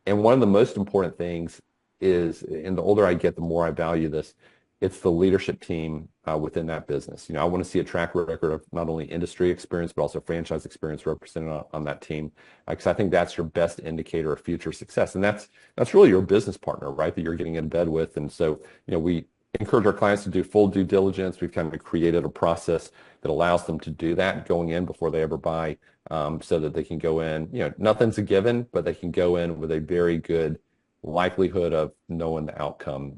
And one of the most important things is, and the older I get, the more I value this, it's the leadership team within that business. I want to see a track record of not only industry experience, but also franchise experience represented on that team, because I think that's your best indicator of future success. And that's really your business partner, right, that you're getting in bed with. And so, we encourage our clients to do full due diligence. We've kind of created a process that allows them to do that going in before they ever buy, so that they can go in, nothing's a given, but they can go in with a very good likelihood of knowing the outcome,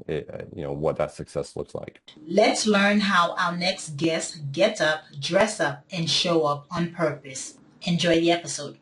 what that success looks like. Let's learn how our next guest gets up, dress up, and show up on purpose. Enjoy the episode.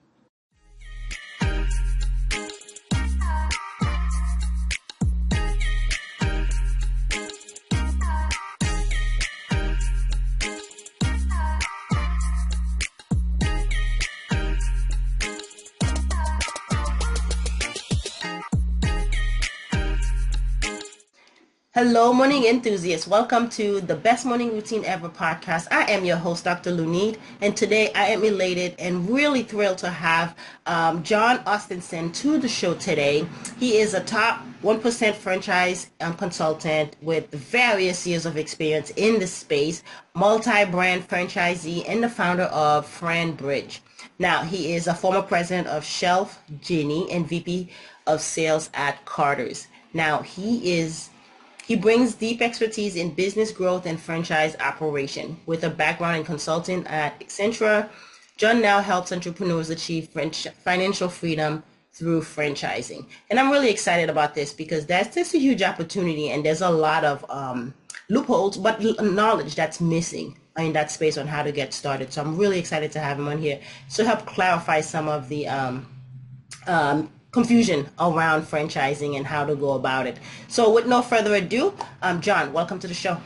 Hello, morning enthusiasts. Welcome to the Best Morning Routine Ever podcast. I am your host, Dr. Lunid, and today I am elated and really thrilled to have Jon Ostenson to the show today. He is a top 1% franchise consultant with various years of experience in the space, multi-brand franchisee, and the founder of FranBridge. Now, he is a former president of Shelf Genie and VP of Sales at Carter's. Now, he brings deep expertise in business growth and franchise operation. With a background in consulting at Accenture, Jon now helps entrepreneurs achieve financial freedom through franchising. And I'm really excited about this because that's just a huge opportunity, and there's a lot of loopholes, but knowledge that's missing in that space on how to get started. So I'm really excited to have him on here to help clarify some of the confusion around franchising and how to go about it. So with no further ado, Jon, welcome to the show.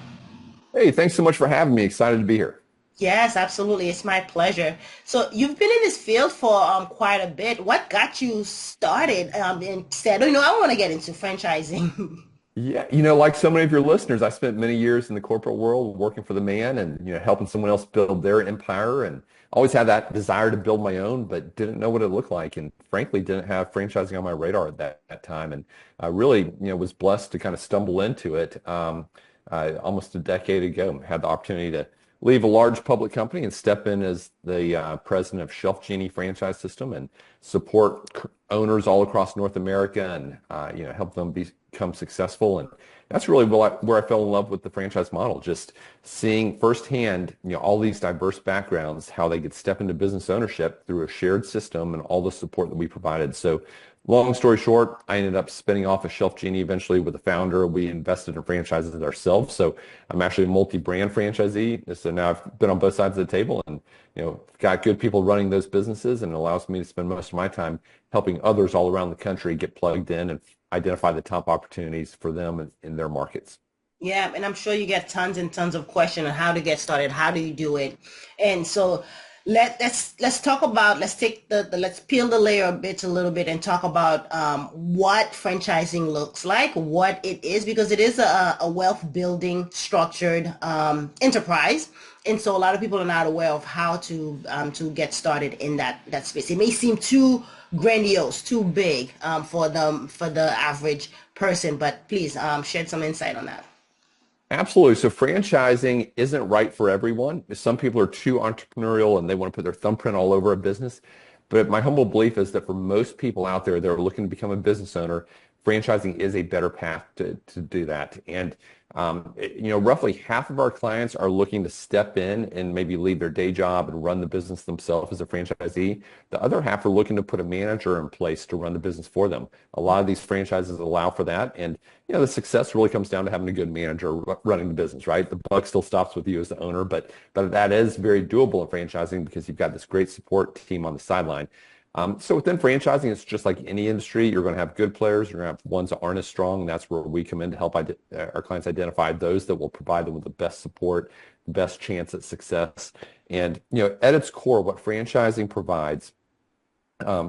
Hey, thanks so much for having me. Excited to be here. Yes, absolutely. It's my pleasure. So you've been in this field for quite a bit. What got you started and said, I want to get into franchising? Yeah, like so many of your listeners, I spent many years in the corporate world working for the man and, helping someone else build their empire, and always had that desire to build my own, but didn't know what it looked like, and frankly didn't have franchising on my radar at that time. And I really, was blessed to kind of stumble into it almost a decade ago. Had the opportunity to leave a large public company and step in as the president of Shelf Genie franchise system and support owners all across North America, and help them become successful. And that's really where I fell in love with the franchise model, just seeing firsthand, all these diverse backgrounds, how they could step into business ownership through a shared system and all the support that we provided. So long story short, I ended up spinning off a Shelf Genie eventually with the founder. We invested in franchises ourselves. So I'm actually a multi-brand franchisee. So now I've been on both sides of the table, and got good people running those businesses, and it allows me to spend most of my time helping others all around the country get plugged in and identify the top opportunities for them in their markets. Yeah, and I'm sure you get tons and tons of questions on how to get started. How do you do it? And so let's talk about, let's take let's peel the layer a little bit and talk about what franchising looks like, what it is, because it is a wealth building structured enterprise. And so a lot of people are not aware of how to get started in that space. It may seem too grandiose, too big for the average person, but please shed some insight on that. Absolutely. So franchising isn't right for everyone. Some people are too entrepreneurial and they want to put their thumbprint all over a business. But my humble belief is that for most people out there that are looking to become a business owner, franchising is a better path to do that. And roughly half of our clients are looking to step in and maybe leave their day job and run the business themselves as a franchisee. The other half are looking to put a manager in place to run the business for them. A lot of these franchises allow for that. And, the success really comes down to having a good manager running the business, right? The buck still stops with you as the owner, but that is very doable in franchising because you've got this great support team on the sideline. So within franchising, it's just like any industry. You're going to have good players. You're going to have ones that aren't as strong. And that's where we come in to help our clients identify those that will provide them with the best support, the best chance at success. And, at its core, what franchising provides,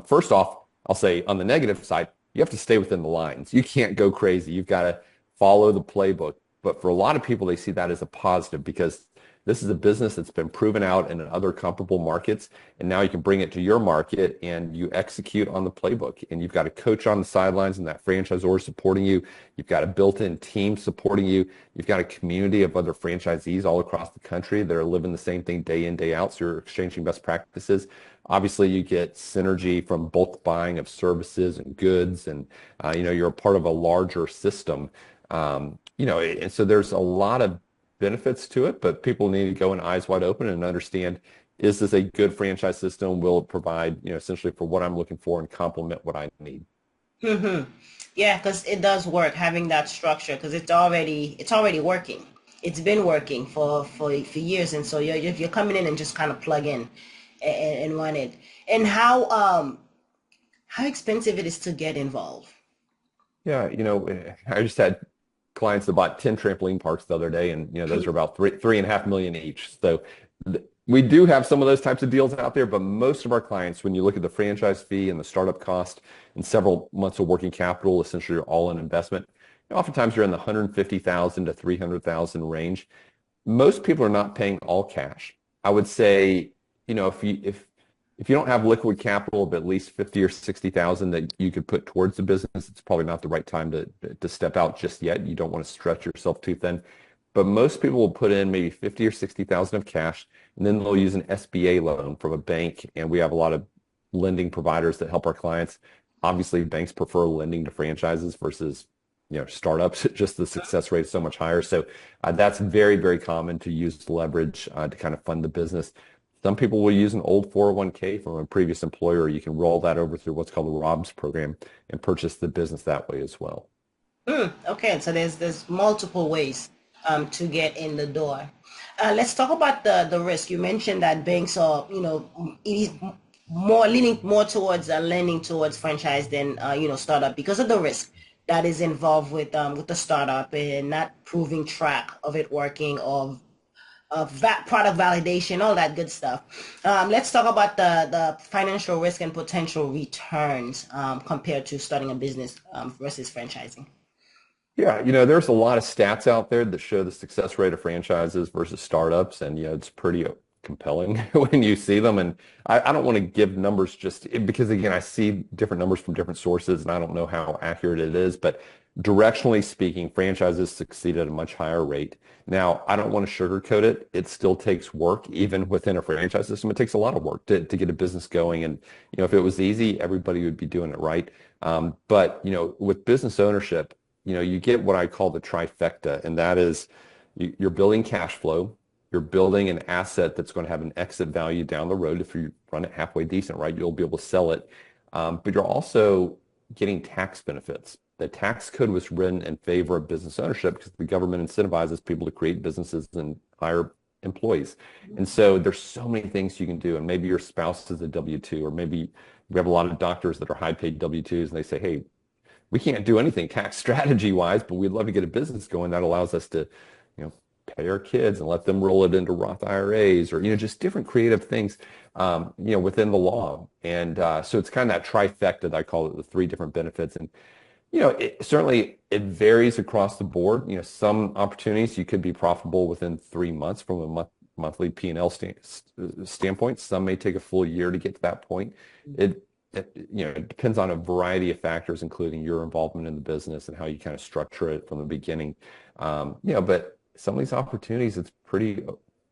first off, I'll say on the negative side, you have to stay within the lines. You can't go crazy. You've got to follow the playbook. But for a lot of people, they see that as a positive because This is a business that's been proven out in other comparable markets, and now you can bring it to your market and you execute on the playbook. And you've got a coach on the sidelines and that franchisor supporting you. You've got a built-in team supporting you. You've got a community of other franchisees all across the country that are living the same thing day in, day out. So you're exchanging best practices. Obviously, you get synergy from bulk buying of services and goods, and you're a part of a larger system. And so there's a lot of benefits to it, but people need to go in eyes wide open and understand, is this a good franchise system? Will it provide, essentially for what I'm looking for and complement what I need? Hmm. Yeah, because it does work having that structure because it's already working. It's been working for years, and so you're coming in and just kind of plug in and run it. And how expensive it is to get involved. Yeah, I just had clients that bought 10 trampoline parks the other day, and those are about 3.5 million each. So we do have some of those types of deals out there, but most of our clients, when you look at the franchise fee and the startup cost and several months of working capital, essentially you're all in investment, oftentimes you're in the 150,000 to 300,000 range. Most people are not paying all cash. I would say, if you don't have liquid capital of at least 50 or 60,000 that you could put towards the business, it's probably not the right time to step out just yet. You don't want to stretch yourself too thin. But most people will put in maybe 50 or 60,000 of cash, and then they'll use an SBA loan from a bank. And we have a lot of lending providers that help our clients. Obviously, banks prefer lending to franchises versus startups. Just the success rate is so much higher. So that's very, very common to use leverage to kind of fund the business. Some people will use an old 401k from a previous employer. You can roll that over through what's called the ROBS program and purchase the business that way as well. Okay, so there's multiple ways to get in the door. Let's talk about the risk. You mentioned that banks are, it is more leaning more towards lending towards franchise than startup because of the risk that is involved with the startup and not proving track of it working or product validation, all that good stuff. Let's talk about the financial risk and potential returns compared to starting a business versus franchising. Yeah, there's a lot of stats out there that show the success rate of franchises versus startups, and it's pretty compelling when you see them. And I don't want to give numbers just because, again, I see different numbers from different sources, and I don't know how accurate it is. But directionally speaking, franchises succeed at a much higher rate. Now, I don't want to sugarcoat it. It still takes work, even within a franchise system. It takes a lot of work to get a business going. And if it was easy, everybody would be doing it right. But with business ownership, you get what I call the trifecta, and that is you're building cash flow, you're building an asset that's going to have an exit value down the road. If you run it halfway decent, right, you'll be able to sell it. But you're also getting tax benefits. The tax code was written in favor of business ownership because the government incentivizes people to create businesses and hire employees. And so there's so many things you can do. And maybe your spouse is a W-2, or maybe we have a lot of doctors that are high paid W-2s, and they say, hey, we can't do anything tax strategy wise, but we'd love to get a business going that allows us to, pay our kids and let them roll it into Roth IRAs, or, just different creative things, within the law. And so it's kind of that trifecta that I call it, the three different benefits. And, certainly it varies across the board. Some opportunities you could be profitable within 3 months from a monthly P&L standpoint. Some may take a full year to get to that point. It depends on a variety of factors, including your involvement in the business and how you kind of structure it from the beginning. But some of these opportunities, it's pretty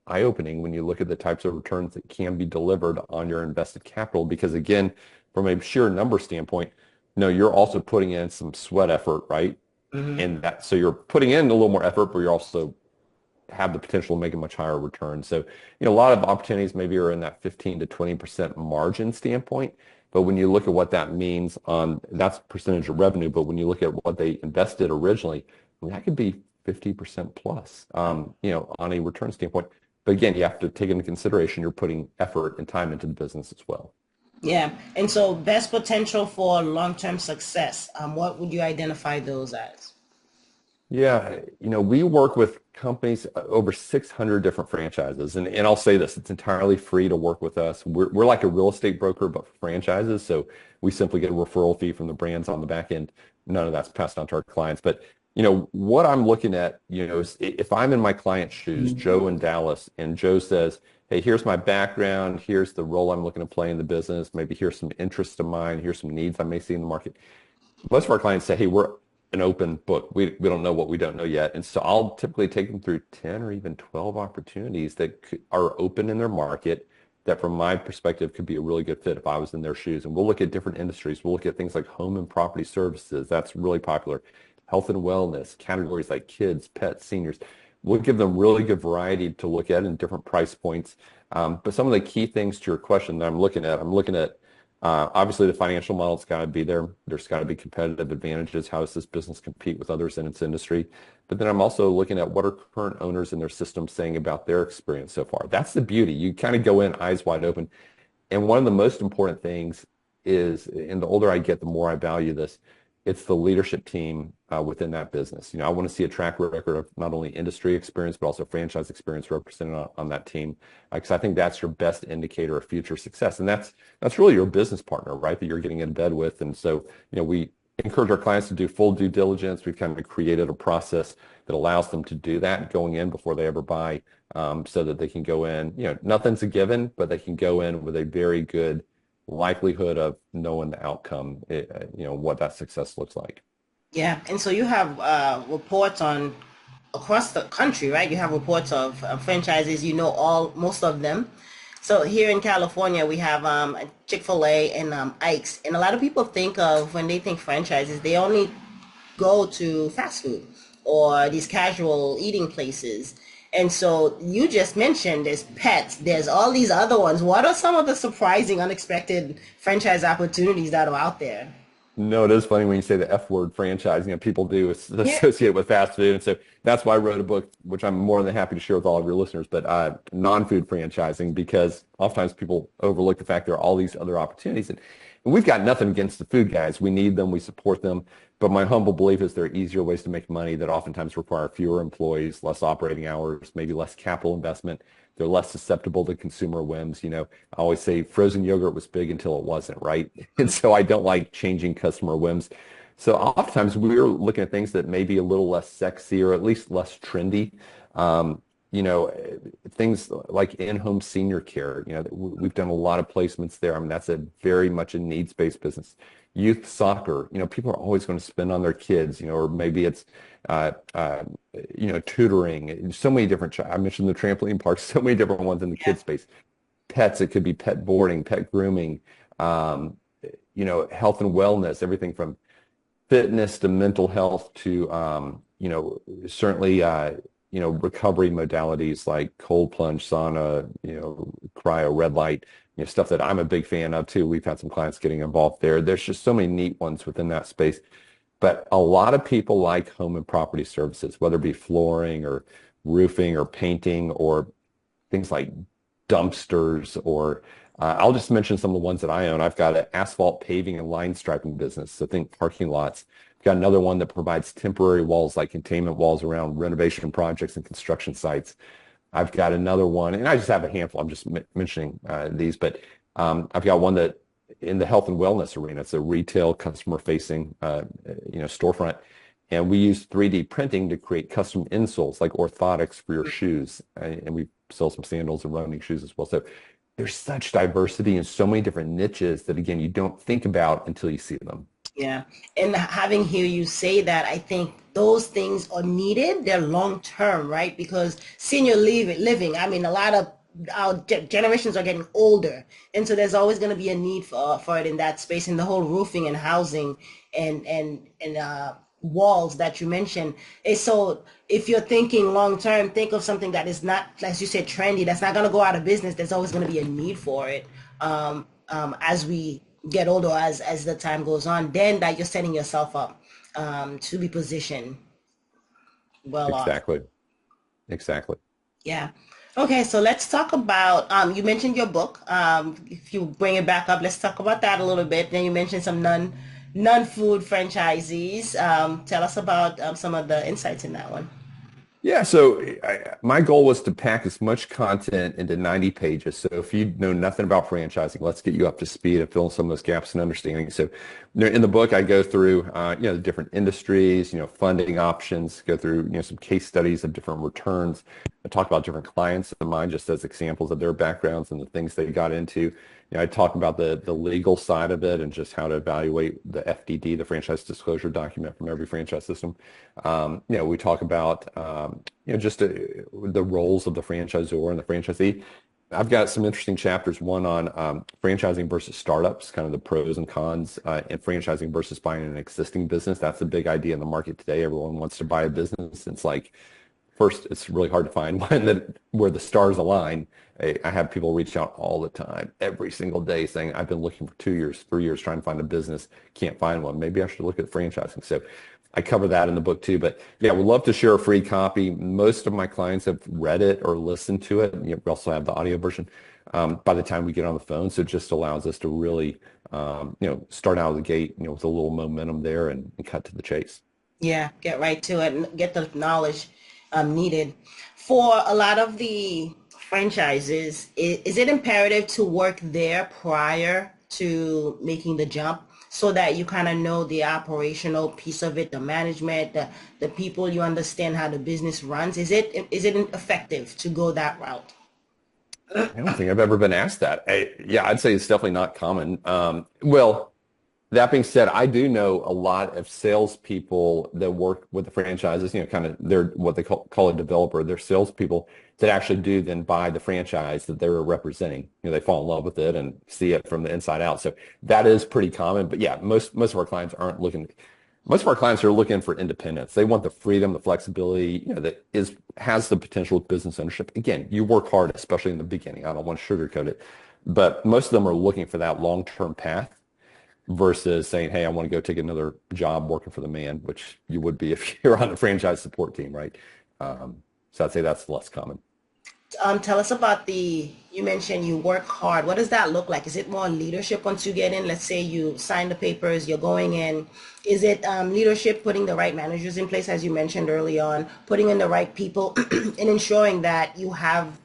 eye-opening when you look at the types of returns that can be delivered on your invested capital. Because again, from a sheer number standpoint, you're also putting in some sweat effort, right? Hmm. And so you're putting in a little more effort, but you're also have the potential to make a much higher return. So, a lot of opportunities maybe are in that 15 to 20% margin standpoint. But when you look at what that means that's percentage of revenue, but when you look at what they invested originally, I mean, that could be 50% plus, on a return standpoint. But again, you have to take into consideration you're putting effort and time into the business as well. Yeah, and so best potential for long-term success. What would you identify those as? Yeah, we work with companies, over 600 different franchises. And I'll say this, it's entirely free to work with us. We're like a real estate broker, but for franchises. So we simply get a referral fee from the brands on the back end. None of that's passed on to our clients. But what I'm looking at, is if I'm in my client's shoes, Joe in Dallas, and Joe says, hey, here's my background, here's the role I'm looking to play in the business, maybe here's some interests of mine, here's some needs I may see in the market. Most of our clients say, hey, we're an open book. We don't know what we don't know yet. And so I'll typically take them through 10 or even 12 opportunities that are open in their market that from my perspective could be a really good fit if I was in their shoes. And we'll look at different industries. We'll look at things like home and property services. That's really popular. Health and wellness, categories like kids, pets, seniors. We'll give them really good variety to look at in different price points. But some of the key things to your question that I'm looking at obviously, the financial model's got to be there. There's got to be competitive advantages. How does this business compete with others in its industry? But then I'm also looking at what are current owners in their system saying about their experience so far. That's the beauty. You kind of go in eyes wide open. And one of the most important things is, and the older I get, the more I value this, it's the leadership team within that business. I want to see a track record of not only industry experience, but also franchise experience represented on that team. Because I think that's your best indicator of future success. And that's really your business partner, right? That you're getting in bed with. And so, we encourage our clients to do full due diligence. We've kind of created a process that allows them to do that going in before they ever buy, so that they can go in, nothing's a given, but they can go in with a very good likelihood of knowing the outcome, what that success looks like. Yeah, and so you have reports on across the country, right? You have reports of franchises, most of them. So here in California, we have Chick-fil-A and Ike's. And a lot of people think of, when they think franchises, they only go to fast food or these casual eating places. And so you just mentioned there's pets, there's all these other ones. What are some of the surprising, unexpected franchise opportunities that are out there? No, it is funny when you say the F word franchise. People do Yeah. associate it with fast food. And so that's why I wrote a book, which I'm more than happy to share with all of your listeners, but non-food franchising, because oftentimes people overlook the fact there are all these other opportunities. And we've got nothing against the food guys. We need them, we support them. But my humble belief is there are easier ways to make money that oftentimes require fewer employees, less operating hours, maybe less capital investment. They're less susceptible to consumer whims. I always say frozen yogurt was big until it wasn't, right? And so I don't like changing customer whims. So oftentimes we're looking at things that may be a little less sexy or at least less trendy. Um, you know, Things like in-home senior care. We've done a lot of placements there. I mean, that's a very much a needs-based business. Youth soccer. People are always going to spend on their kids. Or maybe it's uh, uh, tutoring. So many different. I mentioned the trampoline parks. So many different ones in the Yeah. kid space. Pets. It could be pet boarding, pet grooming. Um, Health and wellness. Everything from fitness to mental health to certainly recovery modalities like cold plunge, sauna, cryo, red light, stuff that I'm a big fan of too. We've had some clients getting involved there. There's just so many neat ones within that space. But a lot of people like home and property services, whether it be flooring or roofing or painting or things like dumpsters or I'll just mention some of the ones that I own. I've got an asphalt paving and line striping business. So think parking lots. I've got another one that provides temporary walls like containment walls around renovation projects and construction sites. I've got another one, and I just have a handful. I'm just mentioning these, but I've got one that in the health and wellness arena. It's a retail customer facing, storefront. And we use 3D printing to create custom insoles like orthotics for your shoes. And we sell some sandals and running shoes as well. So there's such diversity and so many different niches that, again, you don't think about until you see them. Yeah. And having hear you say that, I think those things are needed. They're long term, right? Because living, I mean, a lot of our generations are getting older. And so there's always going to be a need for it in that space. And the whole roofing and housing and walls that you mentioned. And so if you're thinking long term, think of something that is not, as you said, trendy, that's not going to go out of business. There's always going to be a need for it. As we get older, as the time goes on, then that you're setting yourself up to be positioned well off. Exactly. Exactly. Yeah. Okay, so let's talk about you mentioned your book. If you bring it back up, let's talk about that a little bit. Then you mentioned some non-food franchisees. Tell us about some of the insights in that one. Yeah, so my goal was to pack as much content into 90 pages. So if you know nothing about franchising, let's get you up to speed and fill in some of those gaps in understanding. So in the book, I go through the different industries, funding options, go through some case studies of different returns. I talk about different clients of mine just as examples of their backgrounds and the things they got into. I talk about the legal side of it and just how to evaluate the FDD, the franchise disclosure document from every franchise system. We talk about just the roles of the franchisor and the franchisee. I've got some interesting chapters, one on franchising versus startups, kind of the pros and cons, and franchising versus buying an existing business. That's a big idea in the market today. Everyone wants to buy a business. It's like, first, it's really hard to find one that where the stars align. I have people reach out all the time, every single day, saying, I've been looking for 2 years, 3 years, trying to find a business, can't find one. Maybe I should look at franchising. So I cover that in the book too. But yeah, we'd love to share a free copy. Most of my clients have read it or listened to it. We also have the audio version by the time we get on the phone. So it just allows us to really, start out of the gate, with a little momentum there and cut to the chase. Yeah, get right to it and get the knowledge needed. For a lot of the franchises, is it imperative to work there prior to making the jump so that you kind of know the operational piece of it, the management, the people, you understand how the business runs? Is it effective to go that route? I don't think I've ever been asked that. Yeah, I'd say it's definitely not common. Well, that being said, I do know a lot of salespeople that work with the franchises, kind of they're what they call a developer. They're salespeople that actually do then buy the franchise that they're representing. They fall in love with it and see it from the inside out. So that is pretty common. But yeah, most of our clients aren't looking. Most of our clients are looking for independence. They want the freedom, the flexibility, that has the potential with business ownership. Again, you work hard, especially in the beginning. I don't want to sugarcoat it, but most of them are looking for that long-term path versus saying, hey, I want to go take another job working for the man, which you would be if you're on the franchise support team, right? So I'd say that's less common. Tell us about you mentioned you work hard. What does that look like? Is it more leadership once you get in? Let's say you sign the papers, you're going in. Is it leadership, putting the right managers in place, as you mentioned early on, putting in the right people and ensuring that you have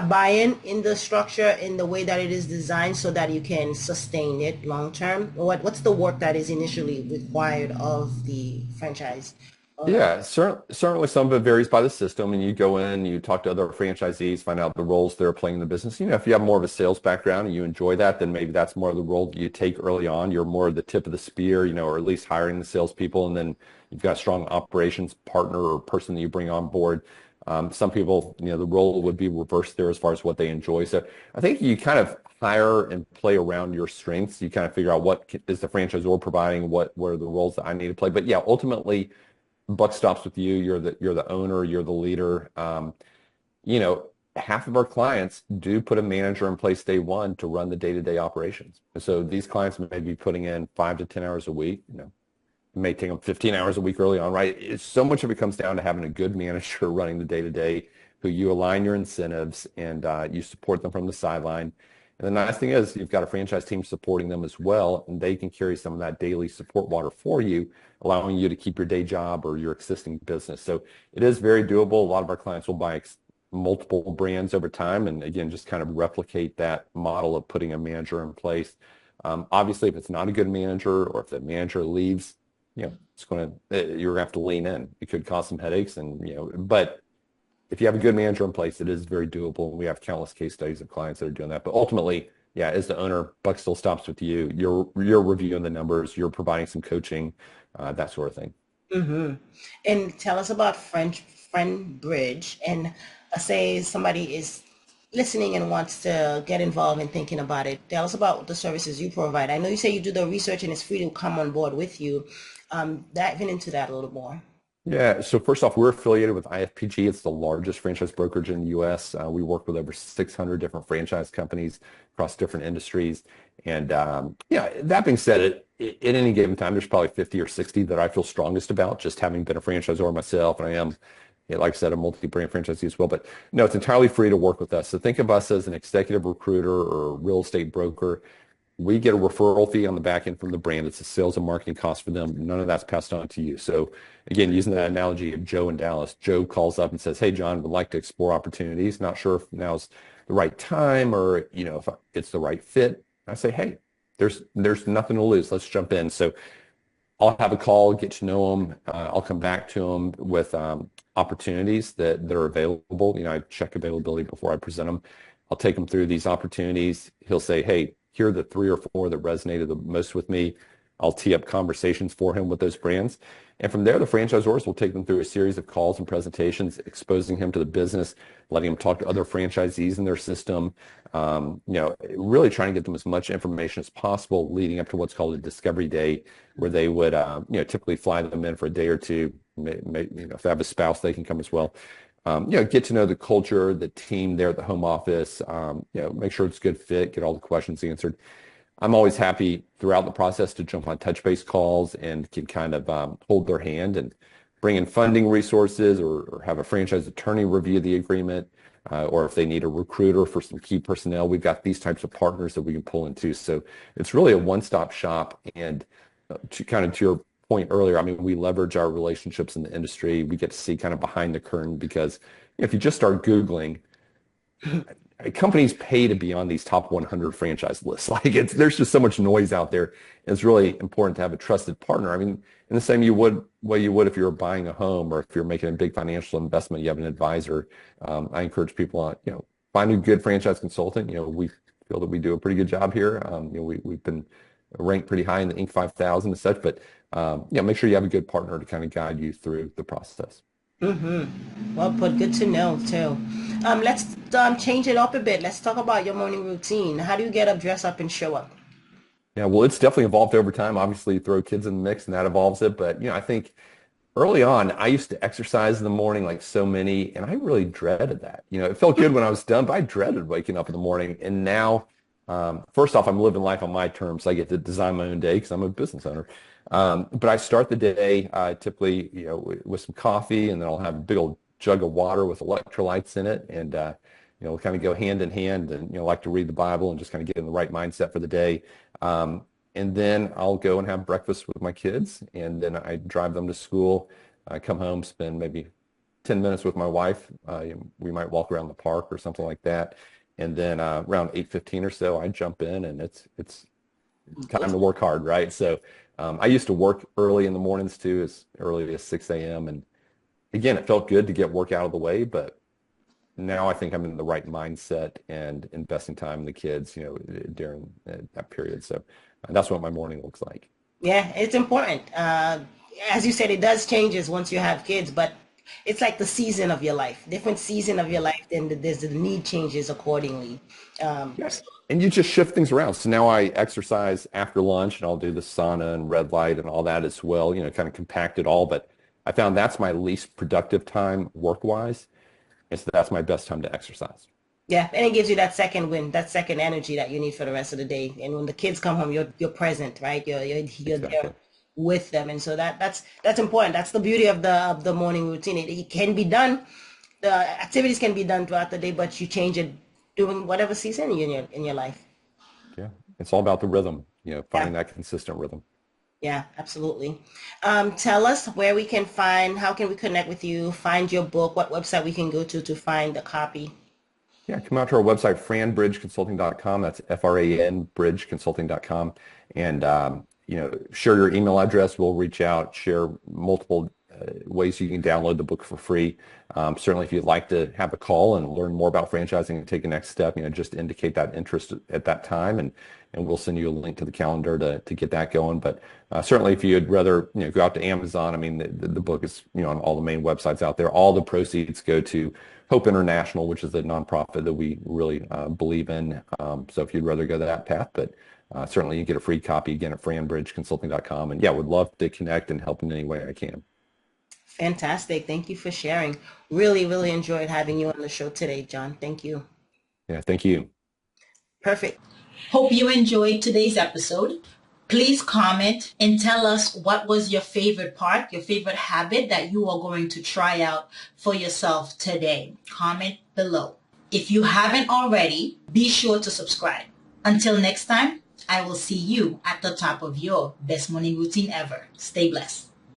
buy-in in the structure, in the way that it is designed so that you can sustain it long term? What's the work that is initially required of the franchise owner? Yeah, certainly some of it varies by the system, and you go in, you talk to other franchisees, find out the roles they're playing in the business. If you have more of a sales background and you enjoy that, then maybe that's more of the role that you take early on. You're more of the tip of the spear, or at least hiring the salespeople, and then you've got a strong operations partner or person that you bring on board. Some people, the role would be reversed there as far as what they enjoy. So I think you kind of hire and play around your strengths. You kind of figure out what is the franchisor providing, what are the roles that I need to play. But yeah, ultimately buck stops with you. You're the owner. You're the leader. You know, Half of our clients do put a manager in place day one to run the day-to-day operations. And so these clients may be putting in 5 to 10 hours a week. It may take them 15 hours a week early on, right? So much of it comes down to having a good manager running the day-to-day, who you align your incentives and you support them from the sideline. And the nice thing is you've got a franchise team supporting them as well, and they can carry some of that daily support water for you, allowing you to keep your day job or your existing business. So it is very doable. A lot of our clients will buy multiple brands over time, and again, just kind of replicate that model of putting a manager in place. Obviously, if it's not a good manager or if the manager leaves, you're gonna have to lean in. It could cause some headaches, but if you have a good manager in place, it is very doable. And we have countless case studies of clients that are doing that. But ultimately, yeah, as the owner, buck still stops with you. You're reviewing the numbers, you're providing some coaching, that sort of thing. Mm-hmm. And tell us about Friend Bridge. And say somebody is listening and wants to get involved in thinking about it. Tell us about the services you provide. I know you say you do the research and it's free to come on board with you. Diving into that a little more. Yeah, so first off, we're affiliated with IFPG. It's the largest franchise brokerage in the US. We work with over 600 different franchise companies across different industries. And yeah, that being said, at any given time, there's probably 50 or 60 that I feel strongest about, just having been a franchisor myself. And I am, like I said, a multi-brand franchisee as well. But no, it's entirely free to work with us. So think of us as an executive recruiter or real estate broker. we get a referral fee on the back end from the brand. It's a sales and marketing cost for them. None of that's passed on to you. So again, using that analogy of Joe in Dallas, Joe calls up and says, "Hey, John, would like to explore opportunities. Not sure if now's the right time or, if it's the right fit." I say, "Hey, there's nothing to lose. Let's jump in." So I'll have a call, get to know them. I'll come back to them with opportunities that are available. I check availability before I present them. I'll take them through these opportunities. He'll say, "Hey, here are the 3 or 4 that resonated the most with me." I'll tee up conversations for him with those brands. And from there, the franchisors will take them through a series of calls and presentations, exposing him to the business, letting him talk to other franchisees in their system, really trying to get them as much information as possible leading up to what's called a discovery day, where they would, typically fly them in for a day or two. If they have a spouse, they can come as well. Get to know the culture, the team there at the home office, make sure it's a good fit, get all the questions answered. I'm always happy throughout the process to jump on touch base calls and can kind of hold their hand and bring in funding resources or have a franchise attorney review the agreement, or if they need a recruiter for some key personnel, we've got these types of partners that we can pull into. So it's really a one-stop shop. And to your point earlier, I mean, we leverage our relationships in the industry. We get to see kind of behind the curtain because if you just start Googling, companies pay to be on these top 100 franchise lists. There's just so much noise out there. And it's really important to have a trusted partner. I mean, in the same way you would if you were buying a home or if you're making a big financial investment, you have an advisor. I encourage people on, find a good franchise consultant. We feel that we do a pretty good job here. We've been ranked pretty high in the Inc. 5000 and such, but make sure you have a good partner to kind of guide you through the process. Mm-hmm. Well put. Good to know too. Let's change it up a bit. Let's talk about your morning routine. How do you get up, dress up, and show up? Yeah, well, it's definitely evolved over time. Obviously, you throw kids in the mix and that evolves it. But, I think early on, I used to exercise in the morning like so many, and I really dreaded that. It felt good when I was done, but I dreaded waking up in the morning. And now, first off, I'm living life on my terms. I get to design my own day because I'm a business owner. But I start the day typically, with some coffee, and then I'll have a big old jug of water with electrolytes in it, and kind of go hand in hand, and like to read the Bible and just kind of get in the right mindset for the day. And then I'll go and have breakfast with my kids, and then I drive them to school. I come home, spend maybe 10 minutes with my wife. We might walk around the park or something like that. And then around 8:15 or so, I jump in, and it's time to work hard, right? So I used to work early in the mornings too, as early as 6 a.m. And again, it felt good to get work out of the way, but now I think I'm in the right mindset and investing time in the kids, during that period. So that's what my morning looks like. Yeah, it's important. As you said, it does changes once you have kids, but it's like the season of your life, different season of your life, then there's the need changes accordingly. Yeah. And you just shift things around. So now I exercise after lunch and I'll do the sauna and red light and all that as well, kind of compact it all. But I found that's my least productive time work-wise. And so that's my best time to exercise. Yeah, and it gives you that second wind, that second energy that you need for the rest of the day. And when the kids come home, you're present, right? You're there Exactly. with them, and so that's important. That's the beauty of the morning routine. It can be done. The activities can be done throughout the day, but you change it during whatever season in your life. Yeah. It's all about the rhythm, Yeah, finding that consistent rhythm. yeah, absolutely. Tell us where we can find. How can we connect with you? Find your book. What website we can go to find the copy? Yeah, come out to our website, franbridgeconsulting.com. That's FRAN, bridgeconsulting.com. And, share your email address. We'll reach out, share multiple ways you can download the book for free. Certainly, if you'd like to have a call and learn more about franchising and take a next step, just indicate that interest at that time, and we'll send you a link to the calendar to get that going. But certainly, if you'd rather go out to Amazon, I mean, the book is on all the main websites out there. All the proceeds go to Hope International, which is a nonprofit that we really believe in. So if you'd rather go that path, but certainly you get a free copy again at franbridgeconsulting.com. And yeah, would love to connect and help in any way I can. Fantastic. Thank you for sharing. Really, really enjoyed having you on the show today, John. Thank you. Yeah, thank you. Perfect. Hope you enjoyed today's episode. Please comment and tell us what was your favorite part, your favorite habit that you are going to try out for yourself today. Comment below. If you haven't already, be sure to subscribe. Until next time, I will see you at the top of your best morning routine ever. Stay blessed.